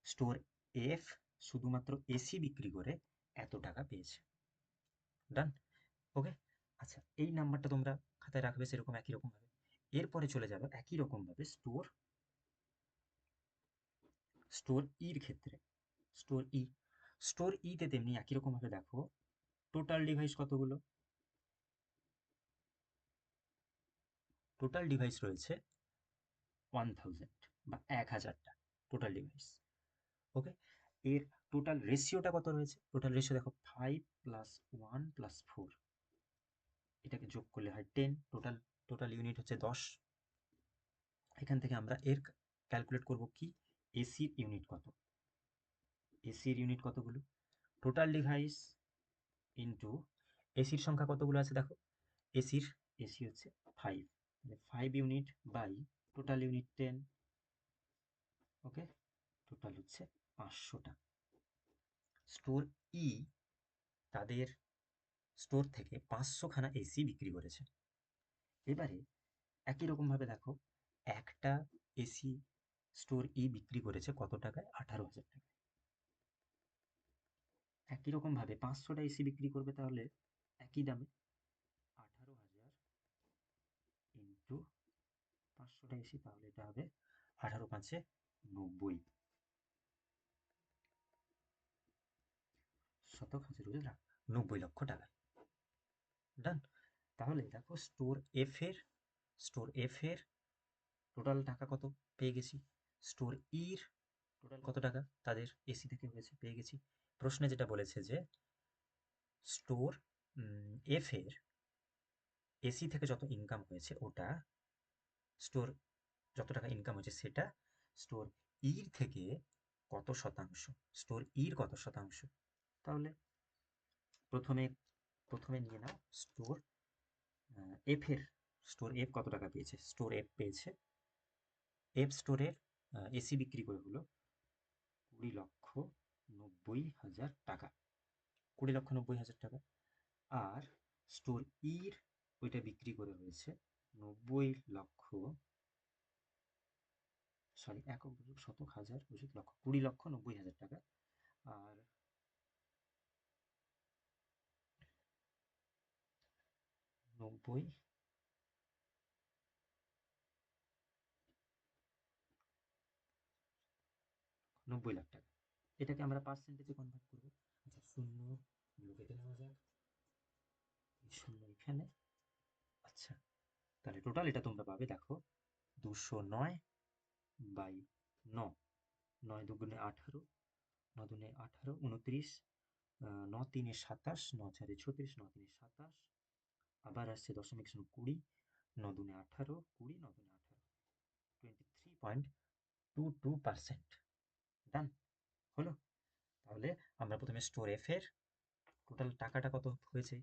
Speaker 1: স্টোর এফ শুধুমাত্র এসি বিক্রি করে এত টাকা পেয়েছে। ডান। ওকে, আচ্ছা, এই নাম্বারটা তোমরা খাতায় রাখবে সেরকম একই রকম ভাবে। এরপরে চলে যাবে একই রকম ভাবে স্টোর, স্টোর ইর ক্ষেত্রে। স্টোর ই, স্টোর ইতে তেমনি একই রকম ভাবে দেখো, টোটাল ডিভাইস কতগুলো? টোটাল ডিভাইস রয়েছে 1000 বা 1000টা টোটাল ডিভাইস। ওকে, এর টোটাল রেশিওটা কত রয়েছে? টোটাল রেশিও দেখো 5 + 1 + 4, এটাকে যোগ করলে হয় 10। টোটাল, টোটাল ইউনিট হচ্ছে 10। এখান থেকে আমরা এর ক্যালকুলেট করব কি? এসির ইউনিট কত? এসির ইউনিট কতগুলো? টোটাল ডিভাইস ইন্টু এসির সংখ্যা কতগুলো আছে দেখো, এসির, এসি হচ্ছে 5, মানে 5 unit by total unit 10। Okay, total হচ্ছে 500টা। স্টোর ই তাদের স্টোর থেকে 500খানা এসি বিক্রি করেছে। এবারে একই রকমভাবে দেখো, একটা এসি স্টোর ই বিক্রি করেছে কত টাকায়? 18,000 টাকায়। একই রকমভাবে 500টা এসি বিক্রি করবে, তাহলে একই দামে 18,000 ইন্টু 500টা এসি, তাহলে এটা হবে 18 5 90, শতক, হাজার, অযুত, লাখ, 90 লক্ষ টাকা। ডান। তাহলে দেখো স্টোর এফ এর টোটাল টাকা কত পেয়ে গেছি, স্টোর ইর টোটাল কত টাকা তাদের এসি থেকে হয়েছে পেয়ে গেছি। প্রশ্নে যেটা বলেছে যে স্টোর এফ এর এসি থেকে যত ইনকাম হয়েছে ওটা, স্টোর যত টাকা ইনকাম হয়েছে সেটা স্টোর ইর থেকে কত শতাংশ, স্টোর ইর কত শতাংশ। তাহলে প্রথমে প্রথমে নিয়ে নাও স্টোর এফ এর, স্টোর এফ কত টাকা পেয়েছে? স্টোর এফ পেয়েছে, এফ স্টোরের এসি বিক্রি করে হলো 20,90,000 টাকা। 20,90,000 টাকা। আর স্টোর ইর ওইটা বিক্রি করে হয়েছে 90 লক্ষ, সরি, একক, দশক, শতক, হাজার, অযুত, লক্ষ, 20,90,000 টাকা। আর 90, 90 লাখ টাকা। এটাকে আমরা পার্সেন্টেজে কনভার্ট করবো। আচ্ছা, শূন্য গুলো কেটে নেওয়া যাক, এই শূন্য এখানে। আচ্ছা, তাহলে টোটাল এটা তোমরা পাবে, দেখো, 209/9, 9 দুগুণে 18, 9 × 2 = 18, 29, 9 × 3 = 27, 9 × 4 = 36, 9 × 3 = 27, আবার আসছে দশমিক শূন্য 20, 9 × 2 = 18, 20, 9 × 2 = 18, 23.22%। ডান হলো। তাহলে আমরা প্রথমে স্টোর এফ এর টোটাল টাকাটা কত হয়েছে,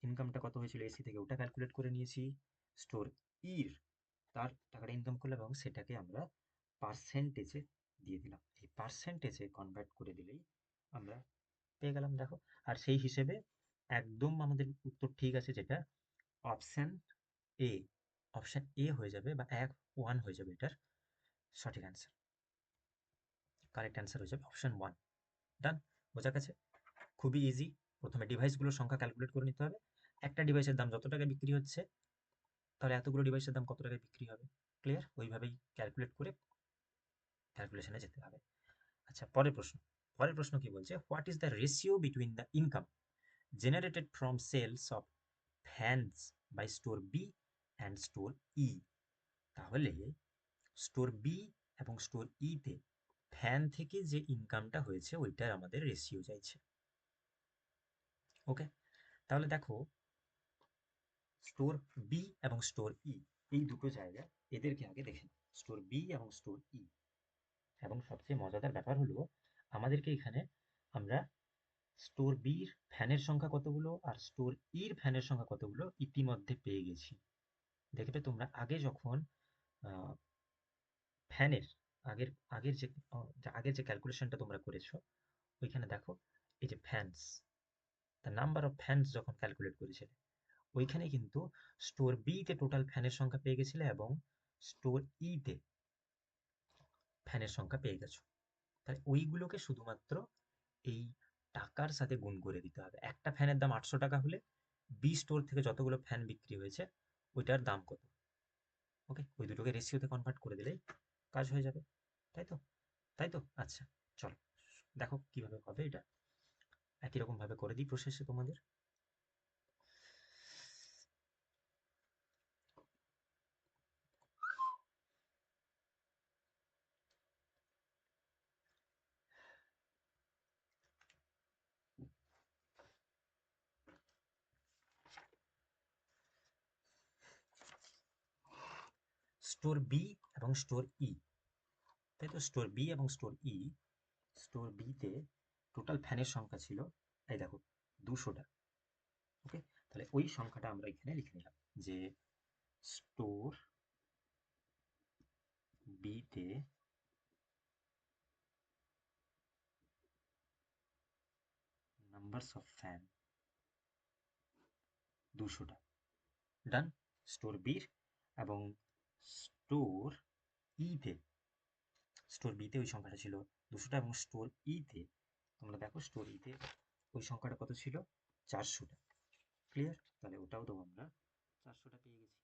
Speaker 1: ইনকামটা কত হয়েছিল এসি থেকে, ওটা ক্যালকুলেট করে নিয়েছি। স্টোর ইর তার টাকাটা ইনকাম করলাম এবং সেটাকে আমরা পার্সেন্টেজে দিয়ে দিলাম। এই পার্সেন্টেজে কনভার্ট করে দিলেই আমরা পেয়ে গেলাম, দেখো। আর সেই হিসেবে একদম আমাদের উত্তর ঠিক আছে, যেটা অপশান এ, অপশান এ হয়ে যাবে, বা 1 হয়ে যাবে এটার সঠিক অ্যান্সার। কারেক্ট অ্যান্সার হয়ে যাবে অপশান 1। ডান, বোঝা গেছে? খুবই ইজি। প্রথমে ডিভাইসগুলোর সংখ্যা ক্যালকুলেট করে নিতে হবে। একটা ডিভাইসের দাম যত টাকায় বিক্রি হচ্ছে, তাহলে এতগুলো ডিভাইসের দাম কত টাকায় বিক্রি হবে। ক্লিয়ার? ওইভাবেই ক্যালকুলেট করে ক্যালকুলেশনে যেতে হবে। আচ্ছা, পরের প্রশ্ন কি বলছে, what is the ratio between the income generated from sales of fans by store B and store E. তাহলে স্টোর বি এবং স্টোর ই তে ফ্যান থেকে যে ইনকামটা হয়েছে ওইটার আমাদের রেশিও চাইছে। ওকে, তাহলে দেখো, স্টোর বি এবং স্টোর ই, এই দুটো জায়গা, এদেরকে আগে দেখে নাও, স্টোর বি এবং স্টোর ই। এবং সবচেয়ে মজাদার ব্যাপার হলো, আমাদেরকে এখানে আমরা স্টোর বির ফ্যানের সংখ্যা কতগুলো আর স্টোর ইর ফ্যানের সংখ্যা কতগুলো ইতিমধ্যে পেয়ে গেছি। দেখবে তোমরা আগে যখন ফ্যানের আগের আগের যে আগের যে ক্যালকুলেশনটা তোমরা করেছো, ওইখানে দেখো এই যে fans, the number of fans যখন ক্যালকুলেট করেছিলে, ওইখানে কিন্তু স্টোর বি তে টোটাল ফ্যানের সংখ্যা পেয়ে গেছিলে এবং স্টোর ই তে ফ্যানের সংখ্যা পেয়ে গেছো। তাহলে ওইগুলোকে শুধুমাত্র এই টাকার সাথে গুণ করে দিতে হবে। একটা ফ্যানের দাম 800 টাকা হলে বি স্টোর থেকে যতগুলো ফ্যান বিক্রি হয়েছে ওইটার দাম কত। ওকে, ওই দুটোকে রেশিওতে কনভার্ট করে দিলেই কাজ হয়ে যাবে। তাই তো? তাই তো? আচ্ছা, চলো দেখো কিভাবে হবে এটা। একই রকম ভাবে করে দিই প্রসেসে তোমাদের। স্টোর বি এবং স্টোর ই, তাই তো? স্টোর বি এবং স্টোর ই, স্টোর বিতে টোটাল ফ্যানের সংখ্যা ছিল, এই দেখো, 200টা। ওকে, তাহলে ওই সংখ্যাটা আমরা এখানে লিখে নিলাম যে স্টোর বিতে নাম্বারস অফ ফ্যান 200টা। ডান। স্টোর বির এবং স্টোর ইতে, স্টোর বিতে ওই সংখ্যাটা ছিল 200টা এবং স্টোর ইতে তোমরা দেখো স্টোর ইতে ওই সংখ্যাটা কত ছিল, 400টা। ক্লিয়ার? তাহলে ওটাও তো আমরা 400টা পেয়ে গেছি।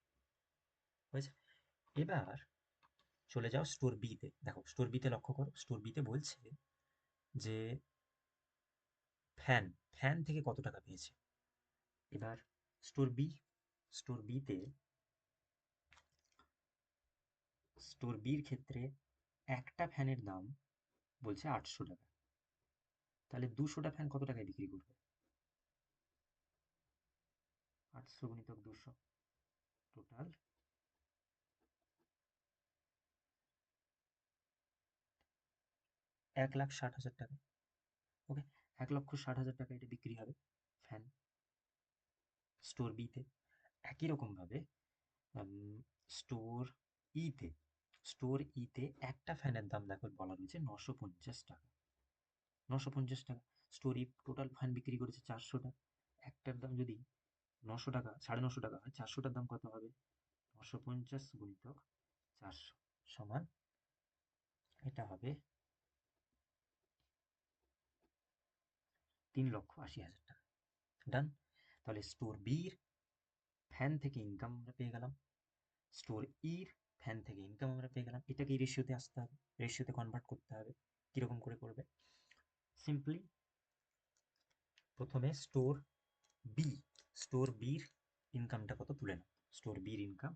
Speaker 1: হয়েছে। এবার চলে যাও স্টোর বিতে। দেখো স্টোর বিতে লক্ষ্য করো, স্টোর বিতে বলছে যে ফ্যান ফ্যান থেকে কত টাকা পেয়েছে। এবার স্টোর বি, স্টোর বিতে, স্টোর বির ক্ষেত্রে একটা ফ্যানের দাম বলছে 800 টাকা। তাহলে 200টা ফ্যান কত টাকায় বিক্রি করবে? 800 গুণিতক 200, টোটাল 1,60,000 টাকা। ওকে, 1,60,000 টাকা এটা বিক্রি হবে ফ্যান স্টোর বিতে। একই রকম ভাবে স্টোর ইতে, স্টোর ইতে একটা ফ্যানের দাম দেখো বলা রয়েছে 950 টাকা। 950 টাকা। স্টোর ই টোটাল ফ্যান বিক্রি করেছে 400টা। একটার দাম যদি 900 টাকা, 950 টাকা হয়, 400টার দাম কত হবে? 950 গুণিতক 400 সমান, এটা হবে 3,80,000 টাকা। ডান। তাহলে স্টোর বির ফ্যান থেকে ইনকাম আমরা পেয়ে গেলাম, স্টোর ইর ফ্যান থেকে ইনকাম আমরা পেয়ে গেলাম। এটাকে রেশিওতে আসতে হবে, রেশিওতে কনভার্ট করতে হবে। কিরকম করে করবে? সিম্পলি প্রথমে স্টোর বি, স্টোর বির ইনকামটা কত তুলে নাও। স্টোর বির ইনকাম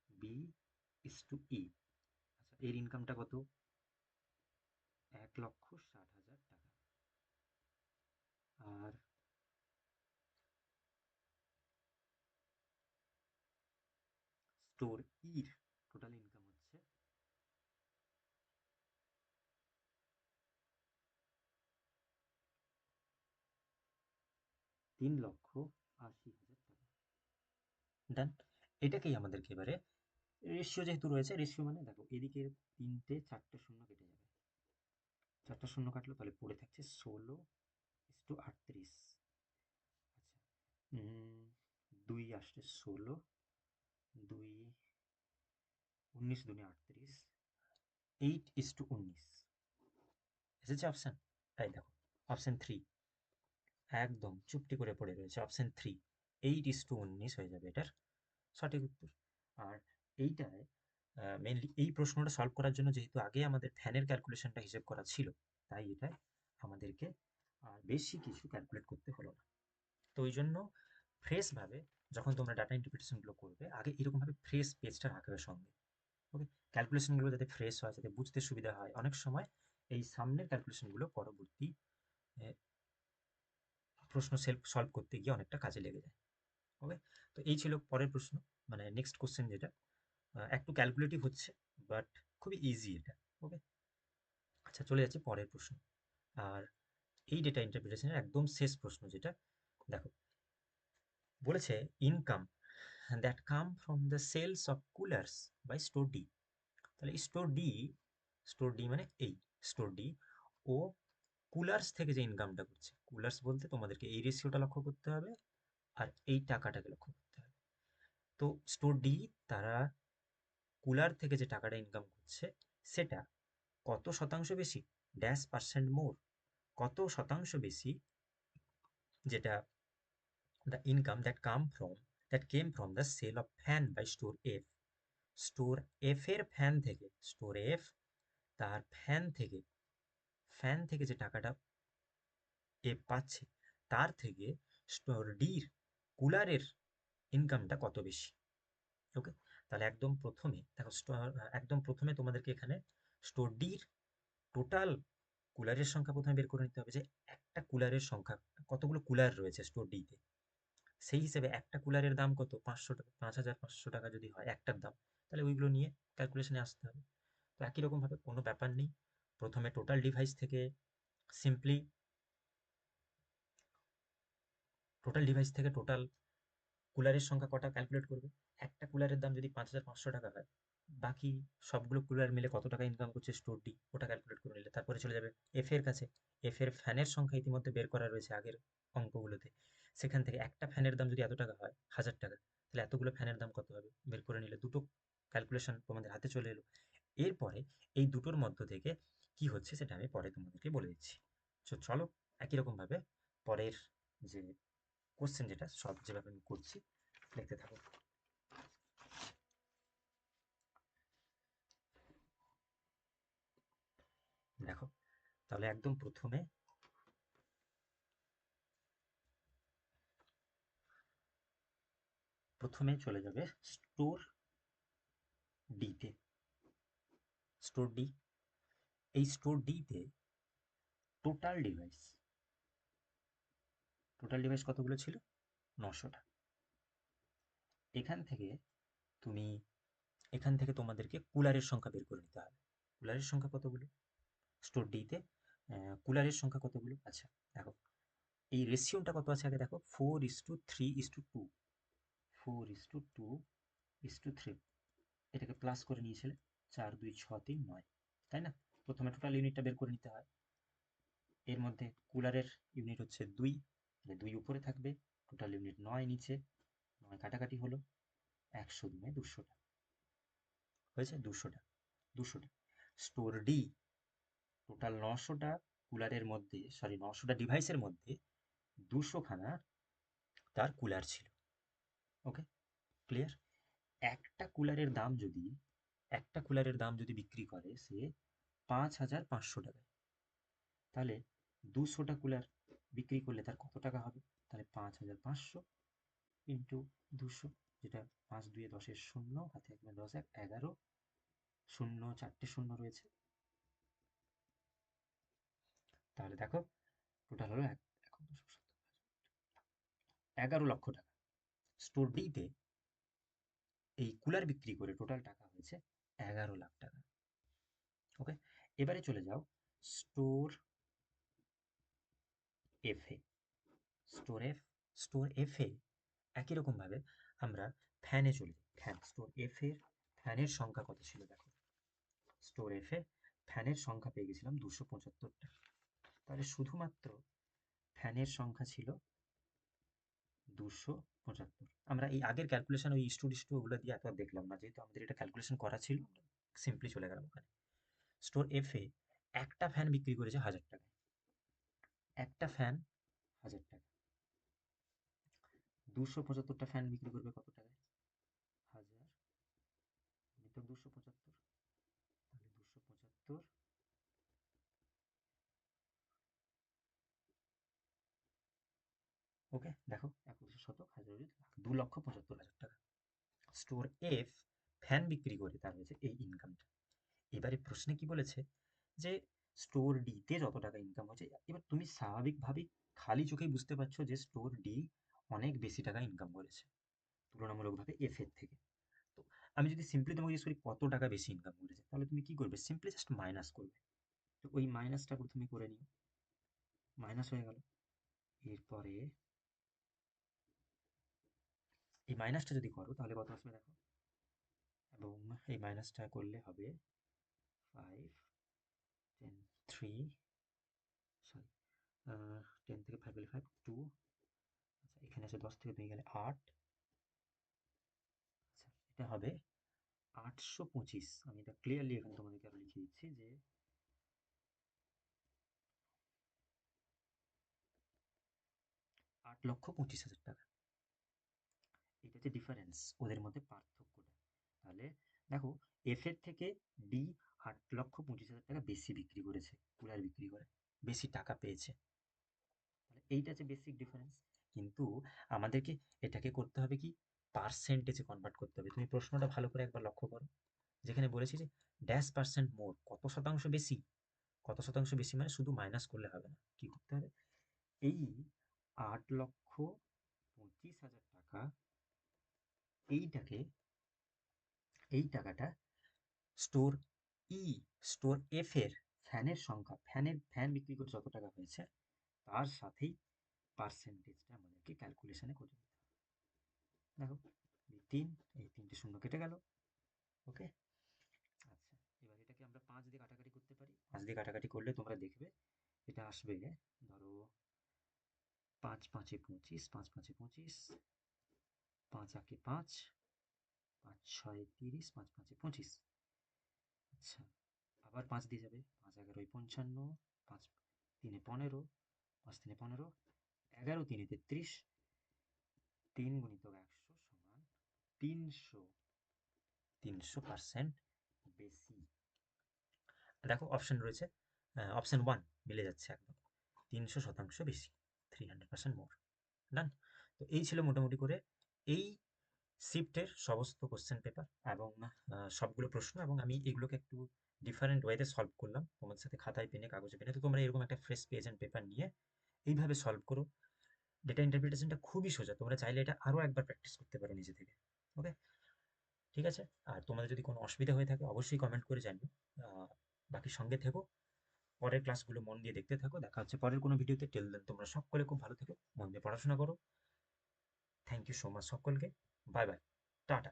Speaker 1: বি ইস টু ই। আচ্ছা, এর ইনকামটা কত? 1,60,000 টাকা। আর স্টোর ইর টোটাল ইনকাম হচ্ছে 3,80,000 টাকা। ডান। এটাকেই আমাদেরকে এবারে রেশিও যেহেতু রয়েছে, রেশিও মানে দেখো এদিকে তিনটে চারটে শূন্য কেটে যাবে, চারটা শূন্য কাটলো, তাহলে পড়ে থাকছে 16:38। আচ্ছা, 2 আসছে 16, 2 19 দুনে 38, 8:19 এসেছে অপশান। তাই দেখো অপশান থ্রি একদম চুপটি করে পড়ে রয়েছে, অপশান থ্রি 8:19 হয়ে যাবে এটার সঠিক উত্তর। আর এইটায় মেনলি এই প্রশ্নটা সলভ করার জন্য যেহেতু আগে আমাদের ফ্যানের ক্যালকুলেশনটা হিসেব করা ছিল, তাই এটায় আমাদেরকে আর বেশি কিছু ক্যালকুলেট করতে হলো না। তো ওই জন্য ফ্রেশভাবে যখন তোমরা ডাটা ইন্টারপ্রিটেশনগুলো করবে, আগে এরকমভাবে ফ্রেশ পেজটা রাখবে সঙ্গে। ওকে, ক্যালকুলেশনগুলো যাতে ফ্রেশ হয়, যাতে বুঝতে সুবিধা হয়। অনেক সময় এই সামনের ক্যালকুলেশনগুলো পরবর্তী এ, প্রশ্ন সলভ করতে গিয়ে অনেকটা কাজে লেগে যায়। ওকে, তো এই ছিল পরের প্রশ্ন, মানে নেক্সট কোশ্চেন যেটা একটু ক্যালকুলেটিভ হচ্ছে, বাট খুবই ইজি এটা। ওকে, আচ্ছা চলে যাচ্ছে পরের প্রশ্ন। আর এই ডেটা ইন্টারপ্রিটেশনের একদম শেষ প্রশ্ন যেটা, দেখো বলেছে income that come from the sales of coolers by store D. তাহলে স্টোর ডি মানে এই স্টোর ডি ও কুলার্স থেকে যে ইনকামটা করছে, কুলার্স বলতে তোমাদেরকে এই রেশিওটা লক্ষ্য করতে হবে আর এই টাকাটাকে লক্ষ্য করতে হবে। তো স্টোর ডি তারা কুলার থেকে যে টাকাটা ইনকাম করছে সেটা কত শতাংশ বেশি, ড্যাশ পার্সেন্ট মোর, কত শতাংশ বেশি, যেটা the income that came from the sale of fan by store F. Store F এর ফ্যান থেকে, স্টোর এফ তার ফ্যান থেকে যে টাকাটা এফ পাচ্ছে, তার থেকে স্টোর ডির কুলারের ইনকামটা কত বেশি। ওকে, তাহলে একদম প্রথমে তোমাদেরকে এখানে স্টোর ডির টোটাল কুলারের সংখ্যা প্রথমে বের করে নিতে হবে, যে একটা কুলারের সংখ্যা, কতগুলো কুলার রয়েছে স্টোর ডিতে। সেই হিসেবে একটা কুলারের দাম কত, 500 টাকা, 5,500 টাকা যদি হয় একটার দাম, তাহলে ওইগুলো নিয়ে ক্যালকুলেশনে আসতে হবে। তো একই রকমভাবে কোনো ব্যাপার নেই, প্রথমে টোটাল ডিভাইস থেকে সিম্পলি টোটাল কুলারের সংখ্যা কটা ক্যালকুলেট করবে। একটা কুলারের দাম যদি 5,500 টাকা হয়, বাকি সবগুলো কুলার মিলে কত টাকা ইনকাম করছে স্টোর ডি, ওটা ক্যালকুলেট করে নিলে তারপরে চলে যাবে এফ এর কাছে। এফ এর ফ্যানের সংখ্যা ইতিমধ্যে বের করা রয়েছে আগের অঙ্কগুলোতে, সেখান থেকে একটা ফ্যানের দাম যদি এত টাকা হয়, 1,000 টাকা, তাহলে এতগুলো ফ্যানের দাম কত হবে বের করে নিলে দুটো ক্যালকুলেশন তোমাদের হাতে চলে এলো। এরপরে এই দুটোর মধ্য থেকে কি হচ্ছে সেটা আমি পরে তোমাদেরকে বলে দিচ্ছি। তো চলো একই রকম ভাবে পরের যে কোশ্চেন যেটা সব যেভাবে আমি করছি দেখতে থাকো। দেখো, তাহলে একদম প্রথমে চলে যাবে স্টোর ডিতে। স্টোর ডি, এই স্টোর ডিতে টোটাল ডিভাইস, কতগুলো ছিল, 900টা। এখান থেকে তুমি এখান থেকে তোমাদেরকে কুলারের সংখ্যা বের করে নিতে হবে। কুলারের সংখ্যা কতগুলো স্টোর ডিতে, কুলারের সংখ্যা কতগুলো। আচ্ছা দেখো, এই রেশিওটা কত আছে আগে দেখো, 4:3:2, 4:2:3, এটাকে প্লাস করে নিয়েছিলে, 4, 2, 6, 3, 9, তাই না। প্রথমে টোটাল ইউনিটটা বের করে নিতে হয়। এর মধ্যে কুলারের ইউনিট হচ্ছে 2, তাহলে 2 উপরে থাকবে, টোটাল ইউনিট 9 নিচে, 9 কাটাকাটি হলো, 100 দুনে 200টা হয়েছে, 200টা স্টোর ডি টোটাল 900টা কুলারের মধ্যে, সরি 900টা ডিভাইসের মধ্যে 200খানা তার কুলার ছিল। ওকে, ক্লিয়ার। একটা কুলারের দাম যদি বিক্রি করে সে 5,500 টাকায়, তাহলে 200টা কুলার বিক্রি করলে তার কত টাকা হবে, তাহলে 5,500 ইন্টু 200, যেটা 5 2 10 শূন্য, হাতে একবার 10 1 11, শূন্য 4টে শূন্য রয়েছে, তাহলে দেখো টোটাল হলো 11 লক্ষ টাকা। স্টোর ডিতে এই কুলার বিক্রি করে টোটাল টাকা হয়েছে 11 লাখ টাকা। ওকে, এবারে চলে যাও স্টোর এফ এ। স্টোর এফ, স্টোর এফ এ একই রকম ভাবে আমরা ফ্যানে চলে যাই। ফ্যান, স্টোর এফ এর ফ্যানের সংখ্যা কত ছিল দেখো। স্টোর এফ এ ফ্যানের সংখ্যা পেয়ে গেছিলাম 275টা। তাহলে শুধুমাত্র ফ্যানের সংখ্যা ছিল 275। আমরা এই আগের ক্যালকুলেশন ওই স্টু ওগুলো দিয়ে এত আর দেখলাম না, যেহেতু আমাদের এটা ক্যালকুলেশন করা ছিল, সিম্পলি চলে গেলাম ওখানে। স্টোর এফ এ একটা ফ্যান বিক্রি করেছে 1000 টাকায়। একটা ফ্যান 1000 টাকা। 275টা ফ্যান বিক্রি করবে কত টাকায়? 1000 তো 275, তাহলে 275। ওকে, দেখো 11 শতক, 2,75,000 টাকা। স্টোর এফ ফ্যান বিক্রি করে তার হয়েছে এই ইনকামটা। এবারে প্রশ্নে কি বলেছে যে স্টোর ডি তে যত টাকা ইনকাম হয়েছে। এবার তুমি স্বাভাবিকভাবেই খালি চোখেই বুঝতে পারছো যে স্টোর ডি অনেক বেশি টাকা ইনকাম করেছে তুলনামূলকভাবে এফ এর থেকে। তো আমি যদি সিম্পলি তোমাকে জিজ্ঞেস করি কত টাকা বেশি ইনকাম করেছে, তাহলে তুমি কি করবে? সিম্পলি জাস্ট মাইনাস করবে। তো ওই মাইনাসটা প্রথমে করে নিও। মাইনাস হয়ে গেল। এরপরে এই মাইনাসটা যদি করো তাহলে কত আসবে দেখো। এবং এই মাইনাসটা করলে হবে 5, 10, 3, সরি 10 থেকে 5 গেলে 5, 2, আচ্ছা এখানে আছে 10 থেকে 2 গেলে 8। আচ্ছা এটা হবে 825। আমি এটা ক্লিয়ারলি এখানে তোমাদেরকে আরো লিখে দিচ্ছি যে 8,25,000 টাকা। এটা হচ্ছে ডিফারেন্স, ওদের মধ্যে পার্থক্যটা। তাহলে দেখো এফ এর থেকে ডি 8,25,000 টাকা বেশি বিক্রি করেছে, কুলার বিক্রি করে বেশি টাকা পেয়েছে। তাহলে এইটা হচ্ছে বেসিক ডিফারেন্স। কিন্তু আমাদেরকে এটাকে করতে হবে কি, পার্সেন্টেজে কনভার্ট করতে হবে। তুমি প্রশ্নটা ভালো করে একবার লক্ষ্য করো, যেখানে বলেছি যে ড্যাশ পার্সেন্ট মোর, কত শতাংশ বেশি। কত শতাংশ বেশি মানে শুধু মাইনাস করলে হবে না, কি করতে হবে, এই 8,25,000 টাকা, এইটাকে, এই টাকাটা স্টোর ই, স্টোর এফ এর ফ্যানের সংখ্যা, ফ্যান বিক্রি করে যত টাকা হয়েছে তার সাথেই পার্সেন্টেজটা আমাদেরকে ক্যালকুলেশনে করে নিতে হবে। দেখো এই 3, এই 3টে শূন্য কেটে গেল। ওকে, আচ্ছা এবার এটাকে আমরা 5 দিয়ে কাটাকাটি করতে পারি। 5 দিয়ে কাটাকাটি করলে তোমরা দেখবে এটা আসবে, ধরো 5 5 এ 25, 5 5 এ 25, 5 8 এ 5, 5 6 এ 30, 5 5 এ 25। আচ্ছা আবার 5 দিয়ে যাবে, 5 11 এ 55, 5 3 এ 15, 5 3 এ 15, 11 3 এ 33, 3 গুণিতক 100 সমান 300, 300% বেশি। দেখো অপশন রয়েছে, অপশন 1 মিলে যাচ্ছে একদম, 300% বেশি, 300% মোর। ডান। তো এই ছিল মোটামুটি করে এই শিফটের সমস্ত কোশ্চেন পেপার এবং সবগুলো প্রশ্ন, এবং আমি এগুলোকে একটু ডিফারেন্ট ওয়েতে সলভ করলাম তোমাদের সাথে, খাতায় পেনে কাগজে পেনে। তো তোমরা এরকম একটা ফ্রেশ পেজ অ্যান্ড পেপার নিয়ে এইভাবে সলভ করো। ডেটা ইন্টারপ্রিটেশনটা খুবই সোজা, তোমরা চাইলে এটা আরো একবার প্র্যাকটিস করতে পারো নিজে থেকে। ওকে, ঠিক আছে। আর তোমাদের যদি কোনো অসুবিধা হয়ে থাকে অবশ্যই কমেন্ট করে জানিও। বাকি সঙ্গে থেকো, পরের ক্লাসগুলো মন দিয়ে দেখতে থাকো। দেখা হচ্ছে পরের কোনো ভিডিওতে। টিল দেন তোমরা সকলে খুব ভালো থেকো, মন দিয়ে পড়াশোনা করো। থ্যাংক ইউ সো মাচ সকলকে। Bye bye, tata.